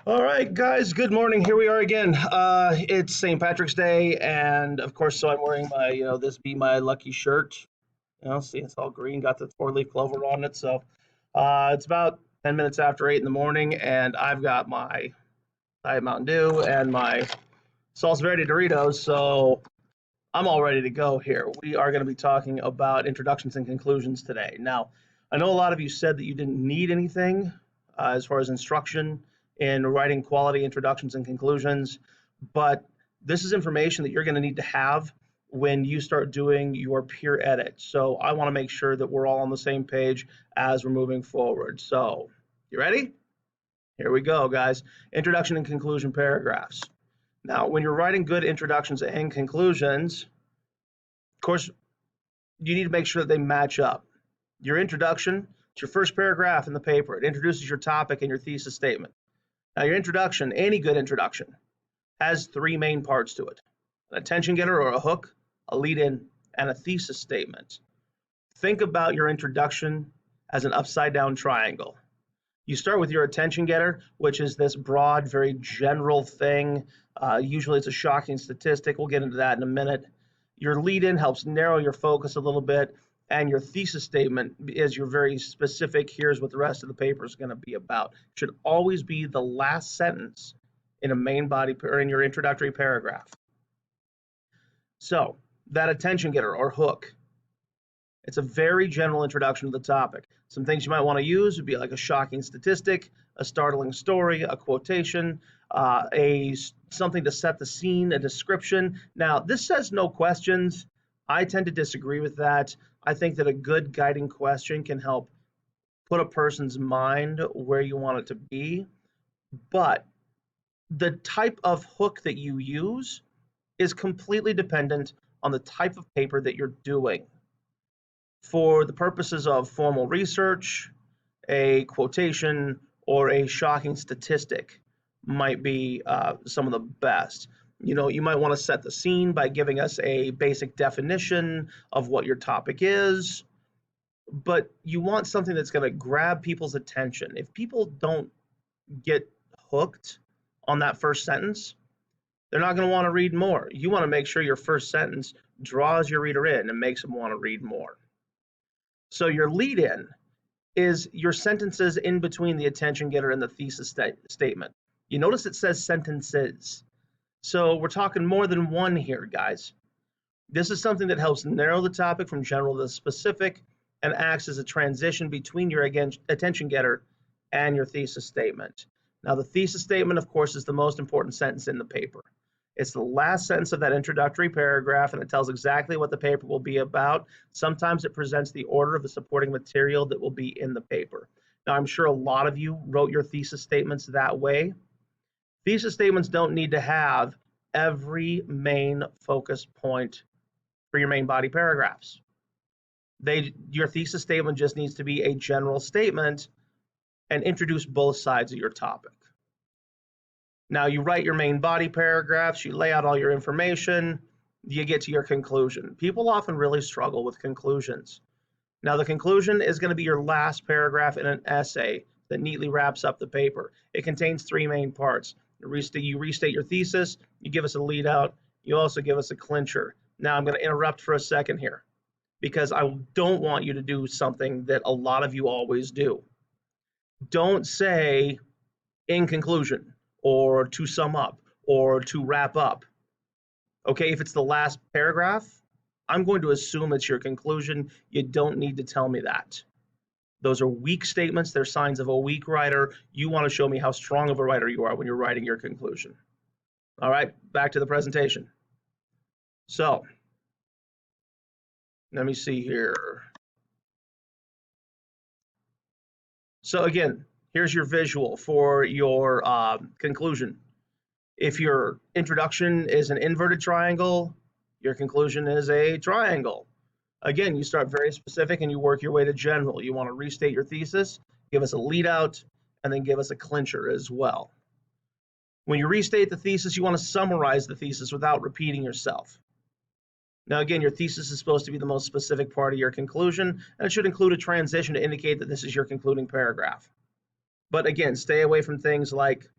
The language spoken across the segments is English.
All right, guys, good morning. Here we are again. It's St. Patrick's Day, and of course, so I'm wearing my, this be my lucky shirt. See, it's all green, got the four-leaf clover on it. So it's about 10 minutes after 8 in the morning, and I've got my Diet Mountain Dew and my Salsa Verde Doritos, so I'm all ready to go here. We are going to be talking about introductions and conclusions today. Now, I know a lot of you said that you didn't need anything as far as instruction in writing quality introductions and conclusions, but this is information that you're going to need to have when you start doing your peer edit. So I want to make sure that we're all on the same page as we're moving forward. So, you ready? Here we go, guys. Introduction and conclusion paragraphs. Now, when you're writing good introductions and conclusions, of course, you need to make sure that they match up. Your introduction, it's your first paragraph in the paper. It introduces your topic and your thesis statement. Now, your introduction, any good introduction, has three main parts to it: an attention getter or a hook, a lead-in, and a thesis statement. Think about your introduction as an upside-down triangle. You start with your attention getter, which is this broad, very general thing. Usually it's a shocking statistic. We'll get into that in a minute. Your lead-in helps narrow your focus a little bit, and your thesis statement is your very specific, here's what the rest of the paper is going to be about. It should always be the last sentence in a main body or in your introductory paragraph. So that attention getter or hook, it's a very general introduction to the topic. Some things you might want to use would be like a shocking statistic, a startling story, a quotation, something to set the scene, a description. Now, this says no questions. I tend to disagree with that. I think that a good guiding question can help put a person's mind where you want it to be. But the type of hook that you use is completely dependent on the type of paper that you're doing. For the purposes of formal research, a quotation or a shocking statistic might be some of the best. You might want to set the scene by giving us a basic definition of what your topic is, but you want something that's going to grab people's attention. If people don't get hooked on that first sentence, they're not going to want to read more. You want to make sure your first sentence draws your reader in and makes them want to read more. So your lead-in is your sentences in between the attention getter and the thesis statement. You notice it says sentences. So we're talking more than one here, guys. This is something that helps narrow the topic from general to specific and acts as a transition between your attention getter and your thesis statement. Now, the thesis statement, of course, is the most important sentence in the paper. It's the last sentence of that introductory paragraph, and it tells exactly what the paper will be about. Sometimes it presents the order of the supporting material that will be in the paper. Now, I'm sure a lot of you wrote your thesis statements that way. Thesis statements don't need to have every main focus point for your main body paragraphs. Your thesis statement just needs to be a general statement and introduce both sides of your topic. Now, you write your main body paragraphs, you lay out all your information, you get to your conclusion. People often really struggle with conclusions. Now, the conclusion is going to be your last paragraph in an essay that neatly wraps up the paper. It contains three main parts. You restate your thesis, you give us a lead out, you also give us a clincher. Now, I'm going to interrupt for a second here because I don't want you to do something that a lot of you always do. Don't say in conclusion, or to sum up, or to wrap up. Okay, if it's the last paragraph, I'm going to assume it's your conclusion. You don't need to tell me that. Those are weak statements. They're signs of a weak writer. You want to show me how strong of a writer you are when you're writing your conclusion. All right, back to the presentation. So, let me see here. So again, here's your visual for your conclusion. If your introduction is an inverted triangle, your conclusion is a triangle. Again, you start very specific and you work your way to general. You want to restate your thesis, give us a lead out, and then give us a clincher as well. When you restate the thesis, you want to summarize the thesis without repeating yourself. Now, again, your thesis is supposed to be the most specific part of your conclusion, and it should include a transition to indicate that this is your concluding paragraph. But again, stay away from things like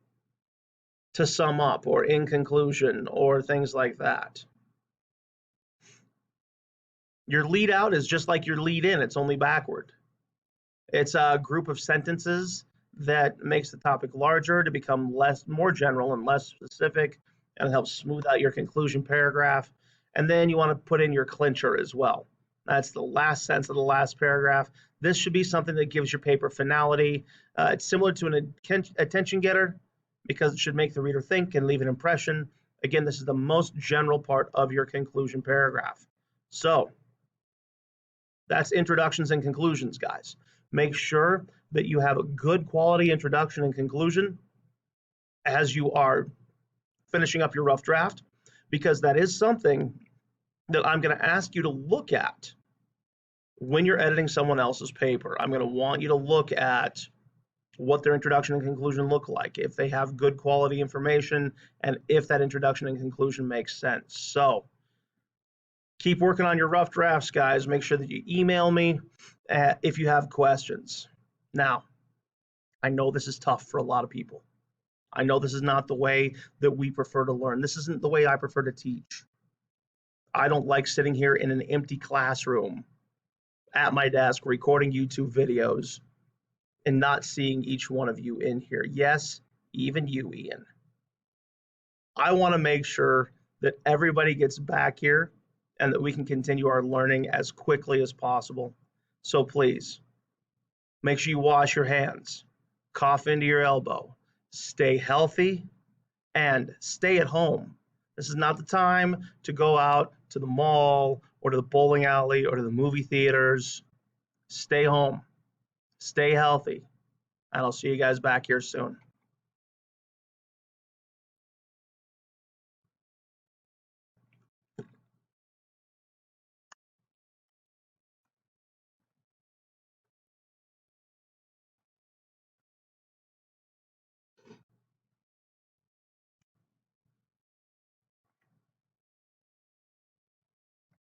to sum up, or in conclusion, or things like that. Your lead out is just like your lead in, it's only backward. It's a group of sentences that makes the topic larger to become more general and less specific, and helps smooth out your conclusion paragraph. And then you want to put in your clincher as well. That's the last sentence of the last paragraph. This should be something that gives your paper finality. It's similar to an attention getter because it should make the reader think and leave an impression. Again, this is the most general part of your conclusion paragraph. So that's introductions and conclusions, guys. Make sure that you have a good quality introduction and conclusion as you are finishing up your rough draft, because that is something that I'm going to ask you to look at when you're editing someone else's paper. I'm going to want you to look at what their introduction and conclusion look like, if they have good quality information, and if that introduction and conclusion makes sense. So keep working on your rough drafts, guys. Make sure that you email me if you have questions. Now, I know this is tough for a lot of people. I know this is not the way that we prefer to learn. This isn't the way I prefer to teach. I don't like sitting here in an empty classroom at my desk recording YouTube videos and not seeing each one of you in here. Yes, even you, Ian. I want to make sure that everybody gets back here and that we can continue our learning as quickly as possible. So please, make sure you wash your hands, cough into your elbow, stay healthy, and stay at home. This is not the time to go out to the mall or to the bowling alley or to the movie theaters. Stay home, stay healthy, and I'll see you guys back here soon.